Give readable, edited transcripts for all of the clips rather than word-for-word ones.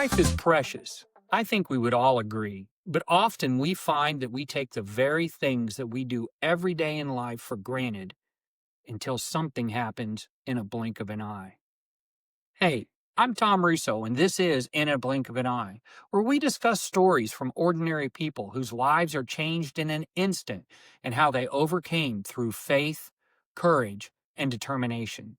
Life is precious. I think we would all agree. But often we find that we take the very things that we do every day in life for granted until something happens in a blink of an eye. Hey, I'm Tom Russo, and this is In a Blink of an Eye, where we discuss stories from ordinary people whose lives are changed in an instant and how they overcame through faith, courage, and determination.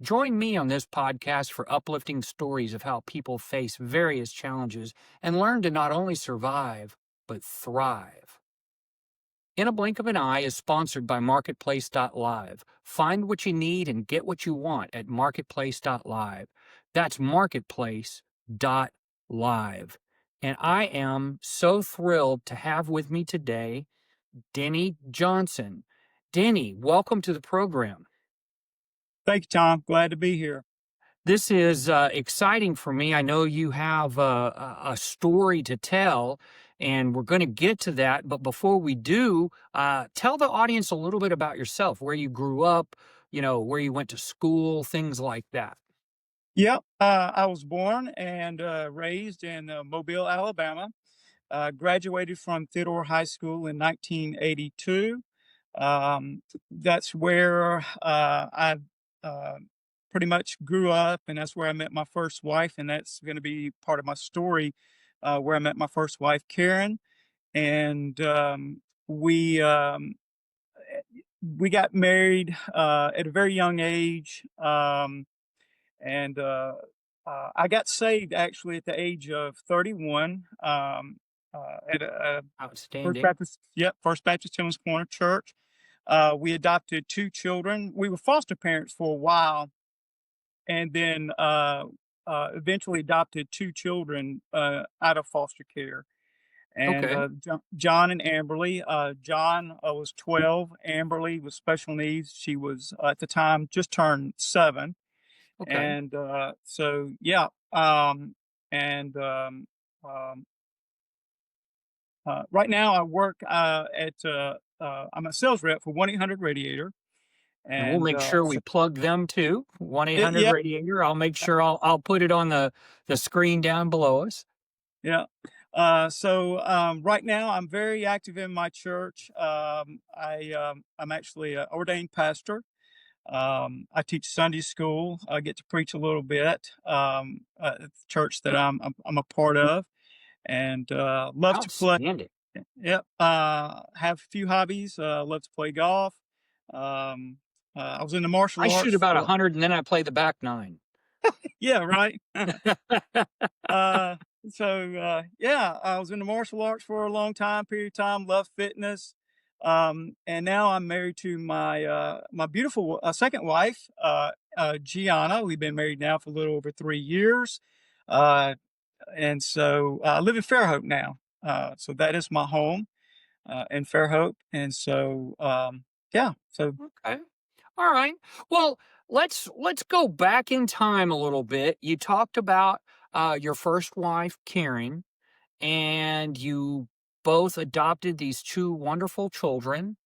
Join me on this podcast for uplifting stories of how people face various challenges and learn to not only survive, but thrive. In a Blink of an Eye is sponsored by Marketplace.live. Find what you need and get what you want at Marketplace.live. That's Marketplace.live. And I am so thrilled to have with me today Denny Johnson. Denny, welcome to the program. Thank you, Tom. Glad to be here. This is exciting for me. I know you have a story to tell, and we're going to get to that. But before we do, tell the audience a little bit about yourself, where you grew up, where you went to school, things like that. Yep. I was born and raised in Mobile, Alabama. Graduated from Theodore High School in 1982. That's where I uh, pretty much grew up, and that's where I met my first wife. And that's going to be part of my story, where I met my first wife, Karen. And we we got married at a very young age. And I got saved actually at the age of 31 at a First Outstanding. Baptist, yep, First Baptist Tillman's Corner Church. We adopted two children. We were foster parents for a while, and then eventually adopted two children out of foster care. And Okay. John and Amberly. John was 12. Amberly was special needs. She was at the time just turned 7. Okay. And so yeah, and um, right now I work I'm a sales rep for 1-800 Radiator, And we'll and make sure we plug them too. 1-800 yeah, Radiator. I'll make sure I'll put it on the screen down below us. yeah. Right now I'm very active in my church. I'm actually an ordained pastor. I teach Sunday school. I get to preach a little bit at the church that I'm a part of, and love to play. Outstanding. Yep. Have a few hobbies. Love to play golf. Um, I was in the I martial shoot arts about for, 100 and then I play the back nine. yeah, right. uh, yeah, I was in the martial arts for a long time, period of time. Love fitness. And now I'm married to my beautiful second wife, Gianna. We've been married now for a little over 3 years. Uh, and so I live in Fairhope now. So that is my home in Fairhope. And so, yeah, so Okay. All right. Well, let's go back in time a little bit. You talked about your first wife, Karen, and you both adopted these two wonderful children.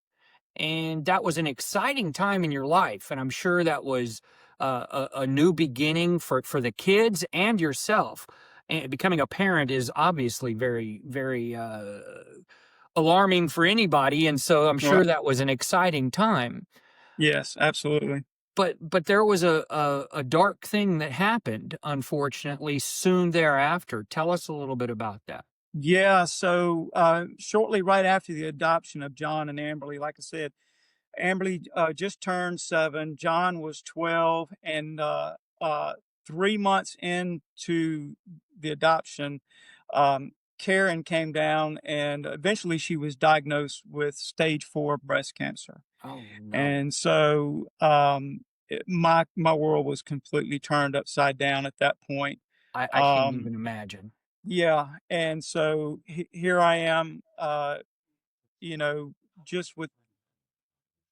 And that was an exciting time in your life. And I'm sure that was a new beginning for the kids and yourself. And becoming a parent is obviously very, very alarming for anybody. And so I'm right. sure that was an exciting time. Yes, absolutely. But there was a dark thing that happened, unfortunately, soon thereafter. Tell us a little bit about that. Yeah. So shortly right after the adoption of John and Amberly, like I said, Amberly just turned 7. John was 12, and 3 months into the adoption, Karen came down, and eventually she was diagnosed with stage 4 breast cancer. Oh no. And so my world was completely turned upside down at that point. I can't Um, even imagine. yeah, and so here I am, you know, just with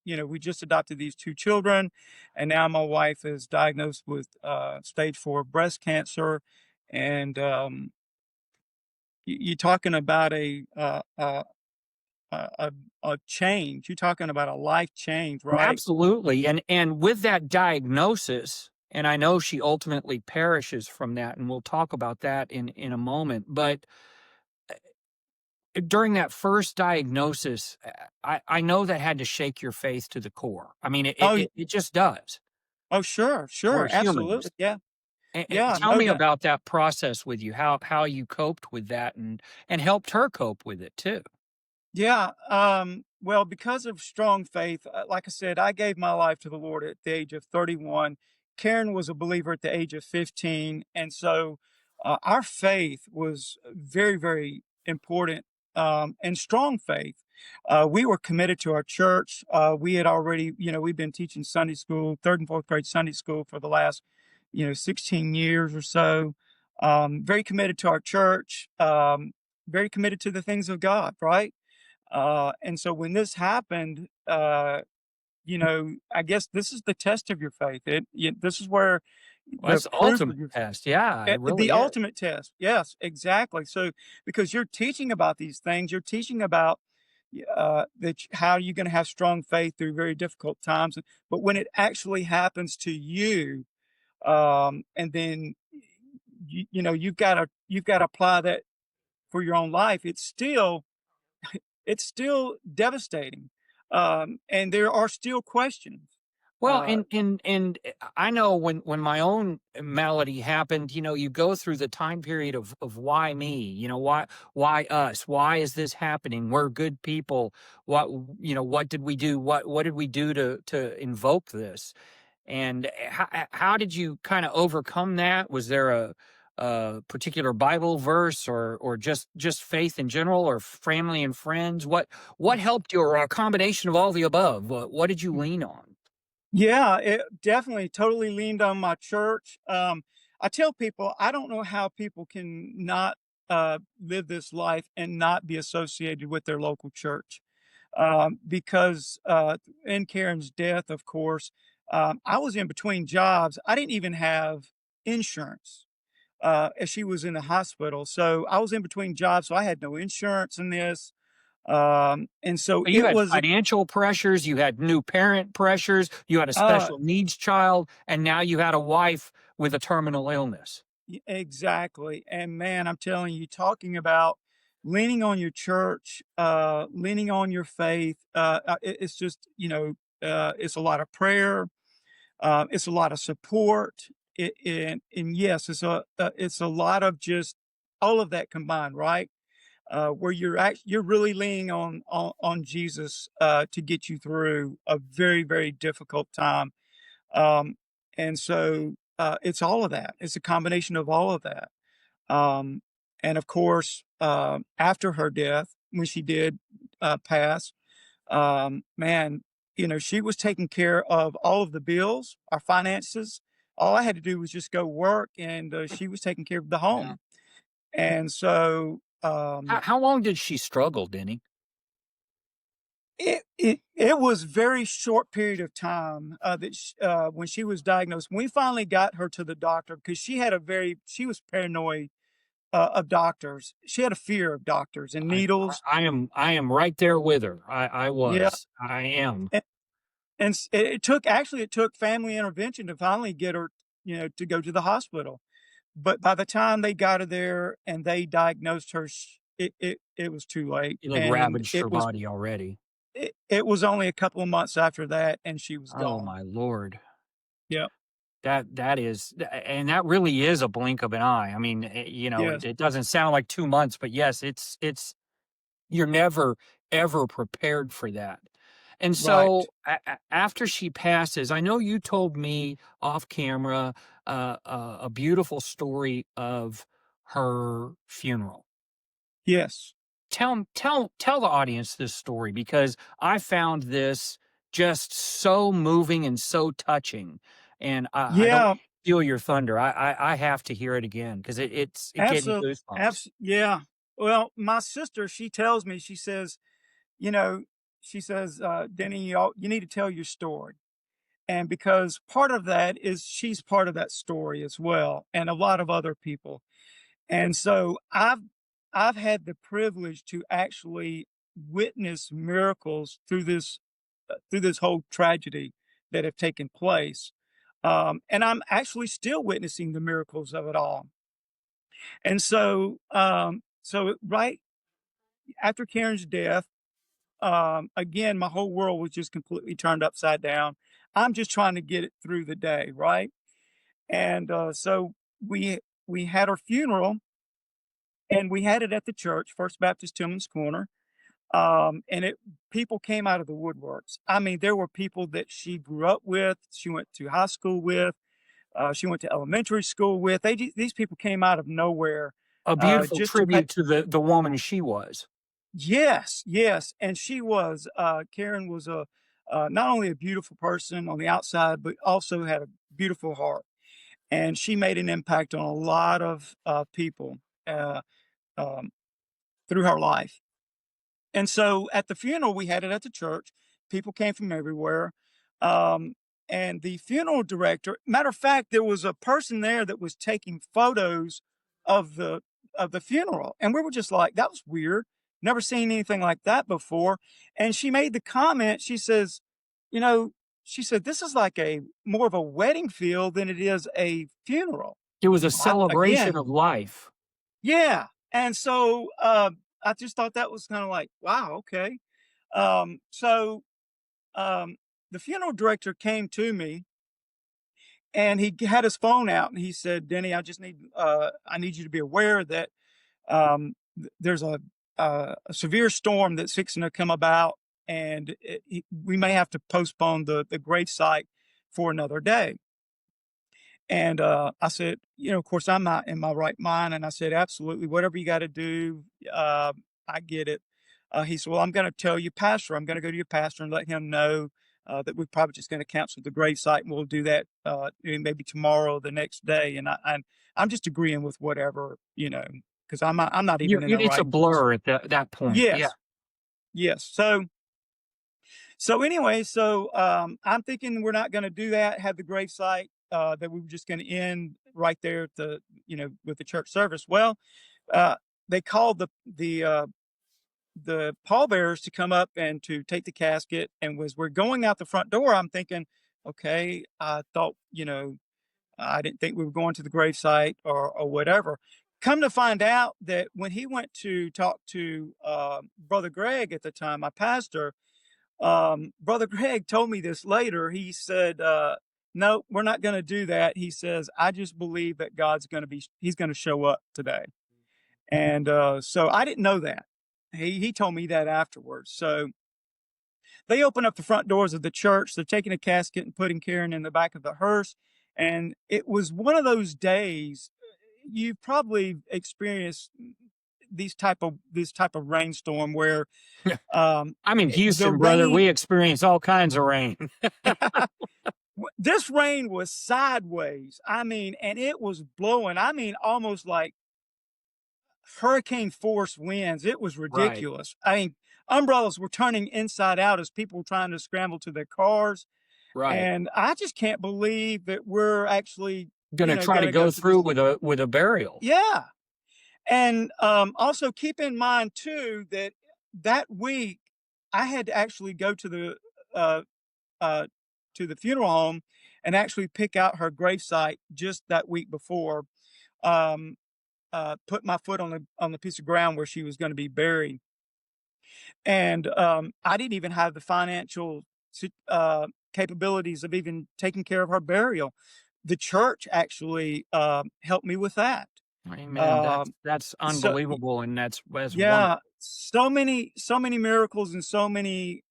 we just adopted these two children, and now my wife is diagnosed with stage 4 breast cancer, and you're talking about a change. You're talking about a life change, right? Absolutely. And with that diagnosis, and I know she ultimately perishes from that, and we'll talk about that in a moment, but during that first diagnosis, I know that had to shake your faith to the core. I mean, Oh, it just does. oh, sure, We're sure, humans. absolutely, yeah, yeah, Tell no me doubt. about that process with you, how you coped with that and helped her cope with it too. Yeah, well, because of strong faith, like I said, I gave my life to the Lord at the age of 31. Karen was a believer at the age of 15, and so our faith was very, very important and strong faith. We were committed to our church. We had already, we've been teaching Sunday school, third and fourth grade Sunday school for the last, 16 years or so. Very committed to our church. Very committed to the things of God, right? And so when this happened, I guess this is the test of your faith. This is where Well, the that's the proof ultimate of your test. Yeah, it the really is. ultimate test. Yes, exactly. So because you're teaching about these things, you're teaching about how you're going to have strong faith through very difficult times. But when it actually happens to you, and then you've got to apply that for your own life. It's still devastating, and there are still questions. Well, Uh, and I know when my own malady happened, you go through the time period of why me, why us, why is this happening? We're good people. What did we do? What did we do to invoke this? And how did you kind of overcome that? Was there a particular Bible verse or just faith in general or family and friends? What helped you or a combination of all the above? What did you lean on? yeah, it definitely totally leaned on my church. I tell people I don't know how people can not live this life and not be associated with their local church. Because in Karen's death, of course, I was in between jobs. I didn't even have insurance as she was in the hospital. So I was in between jobs, so I had no insurance in this. And so You it had was financial pressures, you had new parent pressures, you had a uh, special needs child, and now you had a wife with a terminal illness. exactly. And man, I'm telling you, talking about leaning on your church, leaning on your faith, it's just, it's a lot of prayer, it's a lot of support. And yes, it's a lot of just all of that combined, right? Where you're really leaning on Jesus to get you through a very, very difficult time. Um, and so it's all of that. It's a combination of all of that. Um, and of course, after her death, when she did pass, man, she was taking care of all of the bills, our finances. All I had to do was just go work, and she was taking care of the Yeah. home. And so How long did she struggle, Denny? it was very short period of time, when she was diagnosed. When we finally got her to the doctor because she was paranoid, of doctors. She had a fear of doctors and I needles. I am right there with her. I Yeah, was. I am. and it took family intervention to finally get her, to go to the hospital. But by the time they got her there and they diagnosed her, it was too late, It had and ravaged her body already. it was only a couple of months after that, and she was Oh gone. my lord. Yep. That is and that really is a blink of an eye. I mean, Yes. it doesn't sound like 2 months, but yes, it's you're never ever prepared for that. And so Right. after she passes, I know you told me off camera a beautiful story of her funeral. Yes. Tell the audience this story because I found this just so moving and so touching, and I don't Yeah. steal your thunder. I have to hear it again because it gave me Absolutely. goosebumps. Yeah. Well, my sister, she tells me, she says, you know, Denny, you need to tell your story. And because part of that is she's part of that story as well, and a lot of other people. And so I've had the privilege to actually witness miracles through this whole tragedy that have taken place. And I'm actually still witnessing the miracles of it all. And so, right after Karen's death, again, my whole world was just completely turned upside down. I'm just trying to get it through the day, right? And so we had her funeral, and we had it at the church, First Baptist Tillman's Corner. And it people came out of the woodworks. I mean, there were people that she grew up with, she went to high school with, she went to elementary school with. These people came out of nowhere, A beautiful just to pay. tribute to the woman she was. Yes, yes, and she was, Karen was not only a beautiful person on the outside, but also had a beautiful heart, and she made an impact on a lot of, people, uh, um, through her life. And so at the funeral, we had it at the church. People came from everywhere. Um, and the funeral director, matter of fact, there was a person there that was taking photos of the funeral. And we were just like, that was weird. Never seen anything like that before. And she made the comment, she says, you know, she said, this is like a more of a wedding field than it is a funeral. It was a Again, celebration of life. yeah. And so I just thought that was kind of like, wow, okay. So um, the funeral director came to me, and he had his phone out, and he said, "Denny, I need you to be aware that there's a severe storm that's fixing to come about, and we may have to postpone the grave site for another day." And I said, of course, I'm not in my right mind. And I said, absolutely, whatever you got to do, I get it. He said, well, I'm going to tell your pastor. I'm going to go to your pastor and let him know that we're probably just going to cancel the grave site, and we'll do that maybe tomorrow or the next day. And I'm just agreeing with whatever, because I'm not even in the It's a right place. blur at that point. Yeah. Yes, yes. So anyway, I'm thinking we're not gonna do that, have the gravesite, that we were just gonna end right there at with the church service. Well, uh, they called the pallbearers to come up and to take the casket, and was we're going out the front door, I'm thinking, "Okay, I thought, I didn't think we were going to the gravesite or whatever." Come to find out that when he went to talk to, Brother Greg at the time, my pastor, Brother Greg told me this later. He said, "No, we're not going to do that." He says, "I just believe that he's going to show up today." And so I didn't know that. He told me that afterwards. So they open up the front doors of the church. They're taking a casket and putting Karen in the back of the hearse. And it was one of those days you've probably experienced this type of rainstorm where I'm in the Houston, brother. rain We experience all kinds of rain. This rain was sideways. I mean, and it was blowing. I mean, almost like hurricane force winds. It was Right. ridiculous. I mean, umbrellas were turning inside out as people were trying to scramble to their cars. Right. And I just can't believe that we're actually, Gonna try going to to go go to through this. with a burial. Yeah. And also keep in mind too that that week I had to actually go uh, uh, to the funeral home and actually pick out her gravesite just that week before. Um, put my foot on the piece of ground where she was going to be buried, and I didn't even have the financial capabilities of even taking care of her burial. The church actually helped me with that. Amen. Um, That's so unbelievable, and that's yeah, wonderful. so many miracles and so many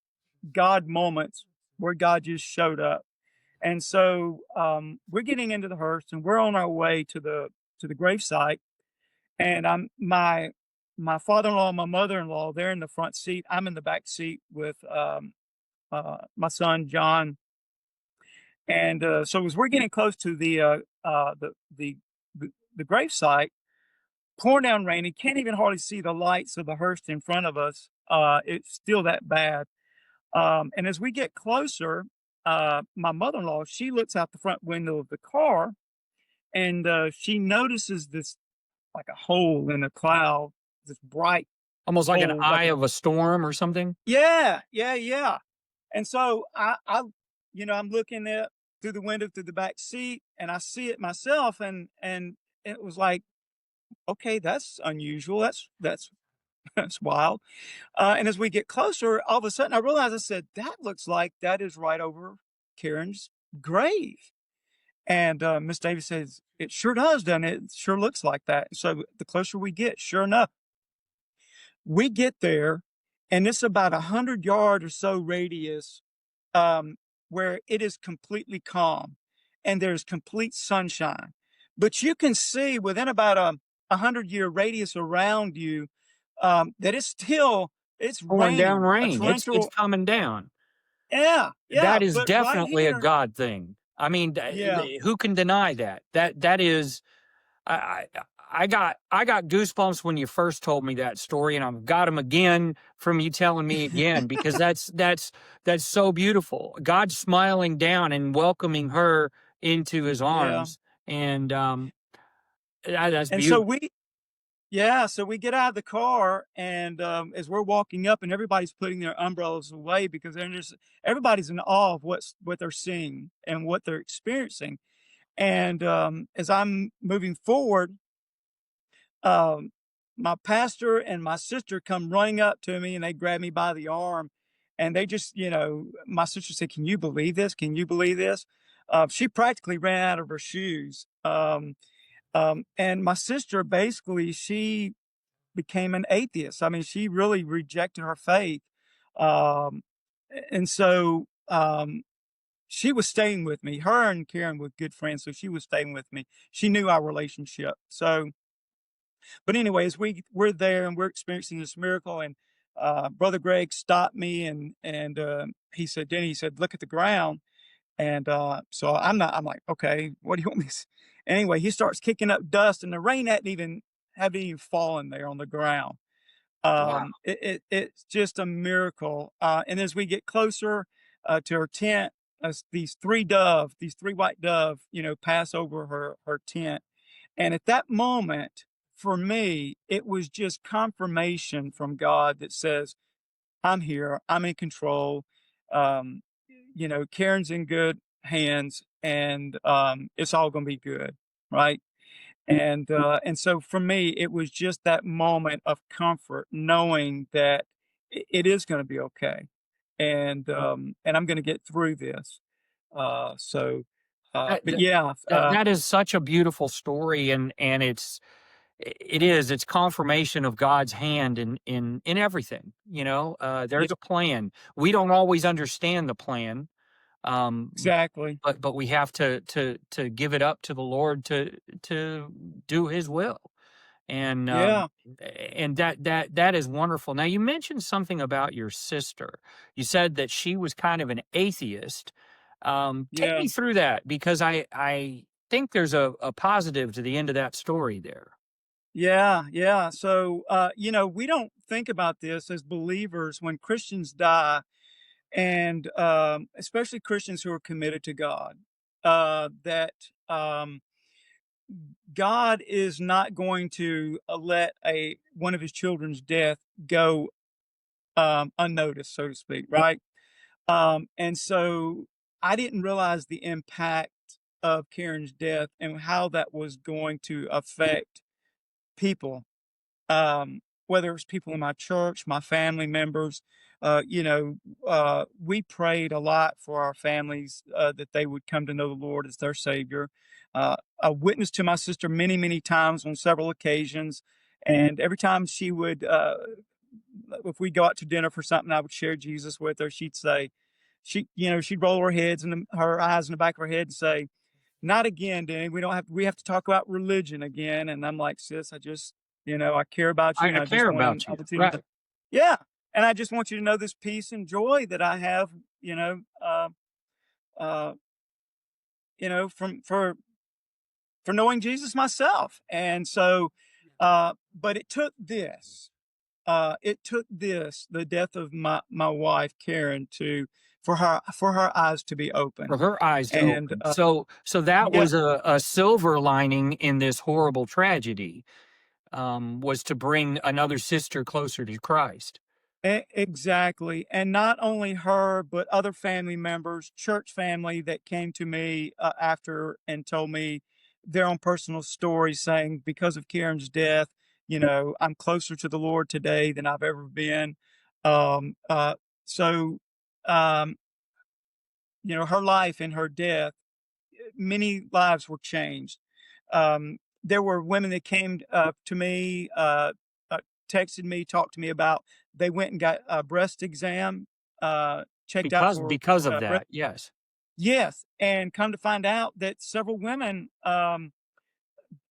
God moments where God just showed up. And so we're getting into the hearse, and we're on our way to the gravesite. And my father-in-law, and my mother-in-law, they're in the front seat. I'm in the back seat with my son John. And so as we're getting close to the gravesite, pouring down rain, and can't even hardly see the lights of the hearse in front of us. It's still that bad. And as we get closer, my mother-in-law, she looks out the front window of the car, and she notices this like a hole in a cloud, this bright Almost like an hole, eye like a of a storm or something. yeah, yeah, yeah. And so I'm looking at. through the window through the back seat, and I see it myself, and it was like, okay, that's unusual. That's that's wild. And as we get closer, all of a sudden I realized, I said, that looks like that is right over Karen's grave. And Miss Davis says, it sure does, doesn't it? It sure looks like that. So the closer we get, sure enough, we get there, and it's about 100 yard or so radius, um, where it is completely calm and there's complete sunshine. But you can see within about a 100-year radius around you, that it's Pouring down raining, a rain. It's torrential. commen down. Yeah, yeah, That is but right definitely a here, God thing. I mean, yeah, who can deny that? That is I I got goosebumps when you first told me that story, and I've got them again from you telling me again because that's so beautiful. God smiling down and welcoming her into His yeah. arms, and that's And so beautiful. we Yeah, so we get out of the car, and, as we're walking up and everybody's putting their umbrellas away because they're just everybody's in awe of what they're seeing and what they're experiencing. And, as I'm moving forward, um, my pastor and my sister come running up to me, and they grab me by the arm, and they just, my sister said, "Can you believe this? Can you believe this?" She practically ran out of her shoes. And my sister, basically, she became an atheist. I mean, she really rejected her faith. Um, and so she was staying with me. Her and Karen were good friends, so she was staying with me. She knew our relationship. So, but anyways, we're there and we're experiencing this miracle. And Brother Greg stopped me, and he said, "Denny," he said, "look at the ground." And so I'm not. I'm like, "Okay, what do you want me?" Anyway, he starts kicking up dust, and the rain hadn't even fallen there on the ground. Wow. It's just a miracle. And as we get closer to her tent, as these three white dove, pass over her tent. And at that moment, for me, it was just confirmation from God that says, I'm here, I'm in control. Um, Karen's in good hands, and it's all going to be good, right? And so for me, it was just that moment of comfort, knowing that it is going to be okay, and I'm going to get through this. So, That, but that yeah, that is such a beautiful story, and it's confirmation of God's hand in everything. yeah, There's a plan. We don't always understand the plan, um, exactly, but we have to give it up to the Lord to do His will, and yeah, that is wonderful. Now, you mentioned something about your sister. You said that she was kind of an atheist. Take yeah, me through that because I think there's a positive to the end of that story there. yeah, yeah. So, we don't think about this as believers when Christians die, and especially Christians who are committed to God. That God is not going to let a one of His children's death go unnoticed, so to speak, right? And so I didn't realize the impact of Karen's death and how that was going to affect people, whether it's people in my church, my family members. We prayed a lot for our families, that they would come to know the Lord as their Savior. I witnessed to my sister many, many times on several occasions, and every time she would, if we go out to dinner for something, I would share Jesus with her. She'd roll her her eyes in the back of her head and say, "Not again, Danny. We have to talk about religion again." And I'm like, "Sis, I care about you, and I care about I you, want you to know, right? yeah, and I just want you to know this peace and joy that I have, uh, from for knowing Jesus myself." And so, but it took the death of my wife Karen, to for her eyes to be For open, her eyes to and open. So that yeah, was a silver lining in this horrible tragedy, was to bring another sister closer to Christ. Exactly, and not only her, but other family members, church family that came to me, after and told me their own personal stories saying, "Because of Karen's death, I'm closer to the Lord today than I've ever been." Um, uh, so, um, her life and her death, many lives were changed. There were women that came to me, uh, texted me, talked to me about they went and got a breast exam, checked out for Because of breast. that, yes. Yes, and come to find out that several women,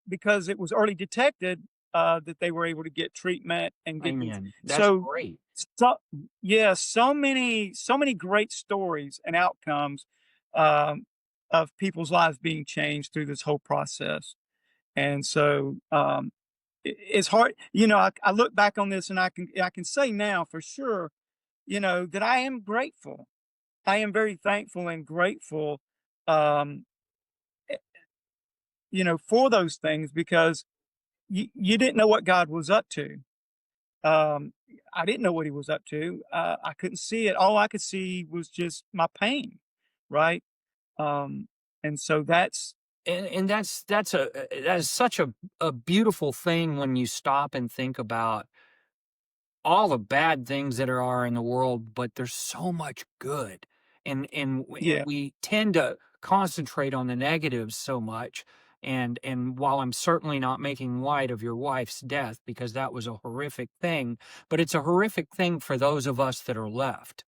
because it was early detected, that they were able to get treatment and get these. Amen. That's So, great. so yeah, so many great stories and outcomes, um, of people's lives being changed through this whole process. And so, it's hard. I look back on this and I can say now for sure, that I am grateful. I am very thankful and grateful, um, eh, for those things because you didn't know what God was up to. Um, I didn't know what he was up to. I couldn't see it. All I could see was just my pain, right? Um, and so that's And that is such a beautiful thing when you stop and think about all the bad things that are in the world, but there's so much good. And yeah, we tend to concentrate on the negatives so much. And while I'm certainly not making light of your wife's death because that was a horrific thing, but it's a horrific thing for those of us that are left.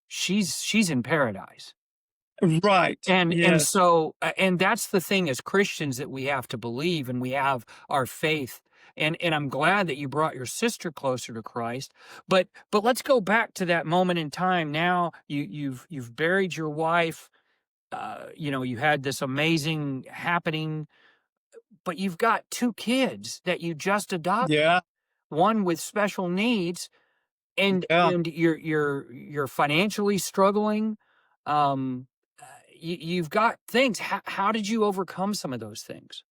She's in paradise. right. And Yes, so and that's the thing as Christians that we have to believe, and we have our faith. And I'm glad that you brought your sister closer to Christ. But let's go back to that moment in time. Now you've buried your wife. You had this amazing happening, but you've got two kids that you just adopted, yeah, one with special needs, and yeah. and you're financially struggling. Um, you've got things. How did you overcome some of those things?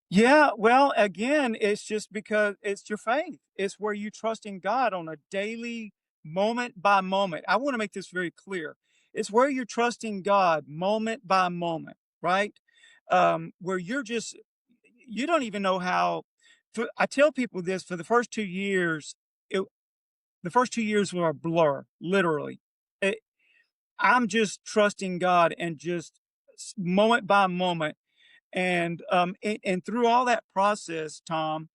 Yeah, well, again, it's just because it's your faith. It's where you trust in God on a daily, moment by moment. I want to make this very clear. It's where you're trusting God moment by moment, right? Where you don't even know how. I tell people this for the first 2 years, it, the first 2 years were a blur, literally. It, I'm just trusting God and just moment by moment and through all that process, Tom,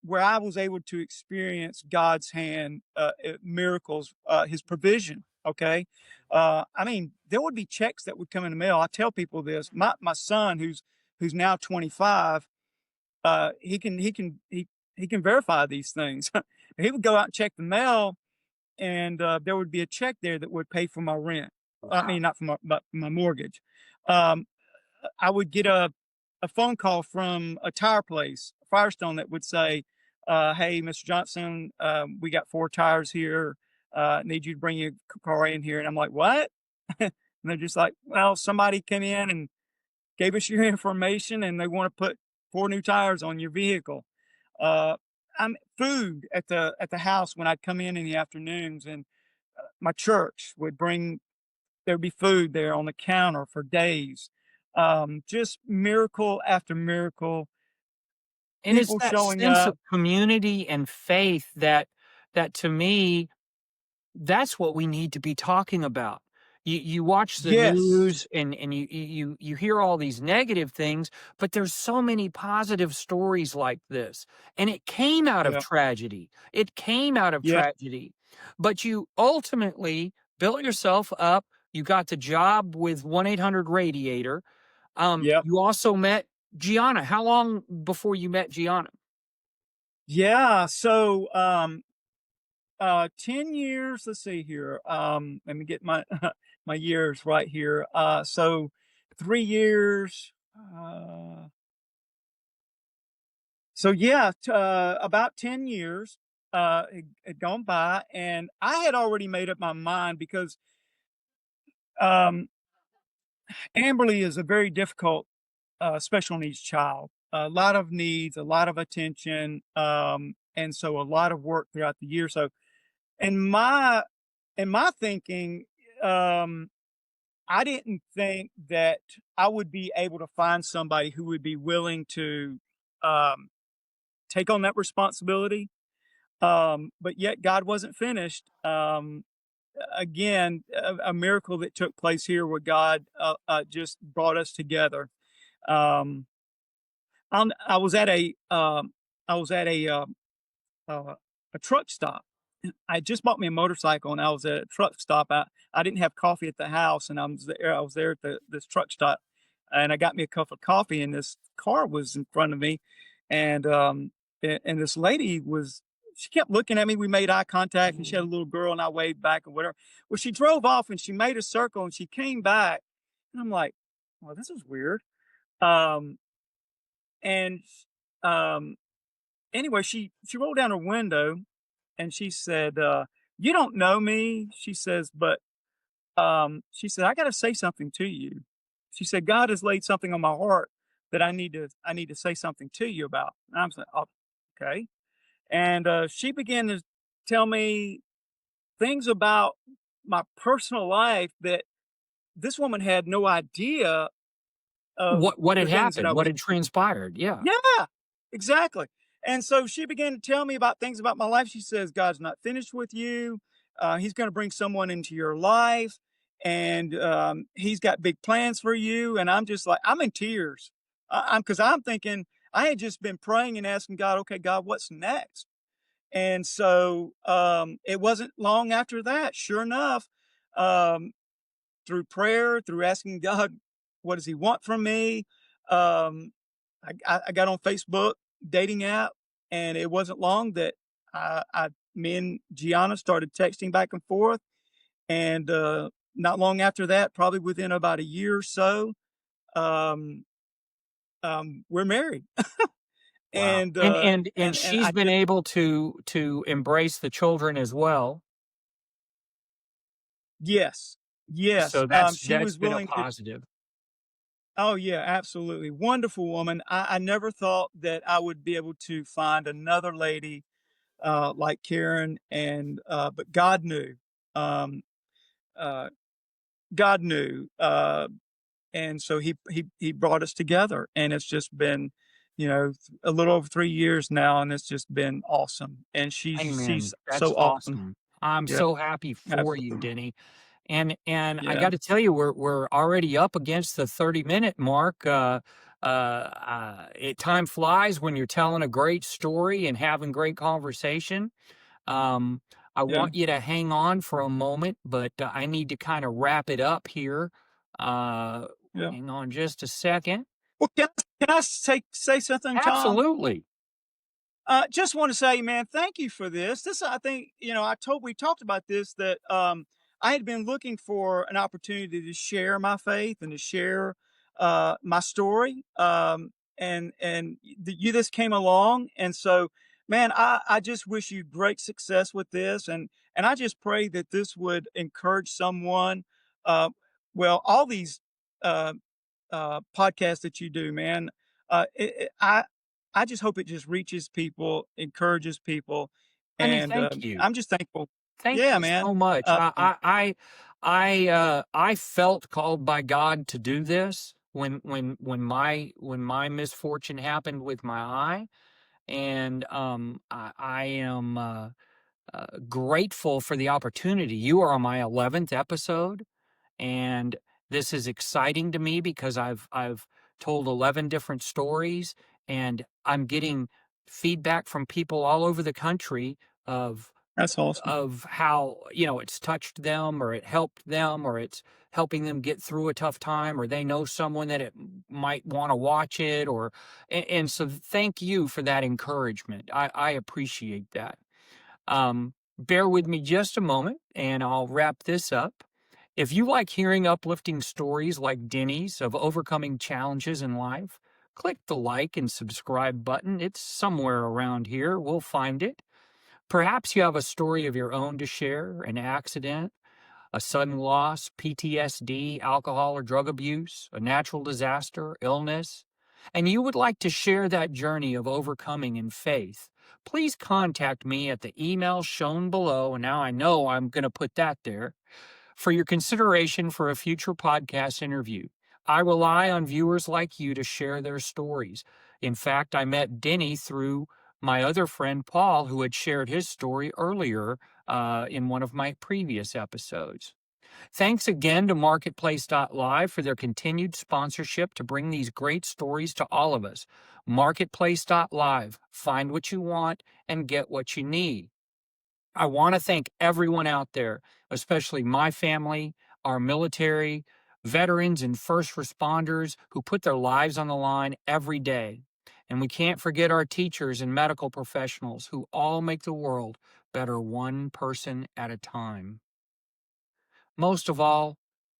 where I was able to experience God's hand, miracles, His provision. Okay, I mean, there would be checks that would come in the mail. I tell people this. My son, who's now 25, he can verify these things. He would go out and check the mail, and there would be a check there that would pay for my rent. I Wow. mean, not for my mortgage. Um, I would get a phone call from a tire place, Firestone, that would say, "Hey, Mr. Johnson, we got 4 tires here. Need you to bring your car in here." And I'm like, "What?" And they're just like, "Well, somebody came in and gave us your information, and they want to put 4 new tires on your vehicle." Uh, I'm food at the house when I'd come in the afternoons, and my church would bring there'd be food there on the counter for days. Just miracle after miracle, And it's people that showing sense up. of community and faith that to me, that's what we need to be talking about. You watch the Yes. news and you hear all these negative things, but there's so many positive stories like this. And it came out of Yeah. tragedy. It came out of Yeah. tragedy. But you ultimately built yourself up. You got the job with 1-800 Radiator. Yep. You also met Gianna. How long before you met Gianna? Yeah. So, 10 years. Let's see here. Let me get my my years right here. So 3 years. So yeah, about 10 years had gone by, and I had already made up my mind because um, Amberly is a very difficult special needs child. A lot of needs, a lot of attention, and so a lot of work throughout the year. So in my in my thinking, um, I didn't think that I would be able to find somebody who would be willing to um, take on that responsibility. But yet God wasn't finished. Again, a miracle that took place here where God just brought us together. Um, I was at I was at uh, a truck stop. I just bought me a motorcycle and I was at a truck stop. I didn't have coffee at the house and I was there at this truck stop and I got me a cup of coffee and this car was in front of me and and this lady was she kept looking at me. We made eye contact and she had a little girl and I waved back and whatever. Well, she drove off and she made a circle and she came back and I'm like, well, this is weird. Um, and um, anyway, she rolled down her window and she said, "You don't know me," she says, "but," she said, "I gotta say something to you." She said, "God has laid something on my heart that I need to say something to you about." And I'm like, "Oh, okay." And, she began to tell me things about my personal life that this woman had no idea of What the had things that I happened? What was. had transpired? Yeah. Yeah, exactly. And so she began to tell me about things about my life. She says, God's not finished with you. He's going to bring someone into your life and he's got big plans for you. And I'm just like, I'm in tears. Because I'm thinking, I had just been praying and asking God, okay, God, what's next? And so it wasn't long after that, sure enough, um, through prayer, through asking God, what does He want from me? Um, I got on Facebook dating app, and it wasn't long that me and Gianna started texting back and forth, and not long after that, probably within about a year or so, um, we're married, Wow. and And and she's I been just able to embrace the children as well. yes, yes, So that's she that's was been a willing to. positive. Oh yeah, absolutely. Wonderful woman. I never thought that I would be able to find another lady like Karen and but God knew. Um uh God knew. And so he brought us together and it's just been, a little over 3 years now and it's just been awesome. And Amen. she's That's so awesome. awesome. I'm Yeah, so happy for you, absolutely. Denny. And I Yeah, got to tell you, we're already up against the 30-minute mark. Time flies when you're telling a great story and having great conversation. Um, I yeah, want you to hang on for a moment, but I need to kind of wrap it up here. Uh, yeah. Hang on just a second. Well, can I say something, Tom? Absolutely. Just want to say, man, thank you for this. This, I think, we talked about this that I had been looking for an opportunity to share my faith and to share my story. You just came along, and so, man, I just wish you great success with this, and I just pray that this would encourage someone. Uh, all these uh, podcasts that you do, man. I just hope it just reaches people, encourages people, Honey, and, thank you. I'm just thankful. Thank Yeah, you man. so much. Um, I felt called by God to do this when my misfortune happened with my eye, and I am grateful for the opportunity. You are on my 11th episode, and this is exciting to me because I've told 11 different stories, and I'm getting feedback from people all over the country of that's awesome. how, it's touched them or it helped them or it's helping them get through a tough time or they know someone that it might want to watch it or and so thank you for that encouragement. I appreciate that. Bear with me just a moment and I'll wrap this up. If you like hearing uplifting stories like Denny's of overcoming challenges in life, click the like and subscribe button. It's somewhere around here. We'll find it. Perhaps you have a story of your own to share, an accident, a sudden loss, PTSD, alcohol or drug abuse, a natural disaster, illness. and you would like to share that journey of overcoming in faith, please contact me at the email shown below. And now I know I'm going to put that there for your consideration for a future podcast interview. I rely on viewers like you to share their stories. In fact, I met Denny through my other friend Paul, who had shared his story earlier in one of my previous episodes. Thanks again to Marketplace.live for their continued sponsorship to bring these great stories to all of us. Marketplace.live, find what you want and get what you need. I want to thank everyone out there, especially my family, our military, veterans, and first responders who put their lives on the line every day. And we can't forget our teachers and medical professionals who all make the world better one person at a time. Most of all,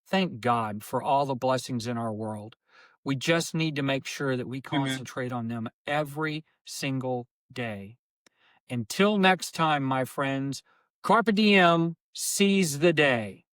thank God for all the blessings in our world. We just need to make sure that we Amen. concentrate on them every single day. Until next time, my friends, Carpe Diem, seize the day.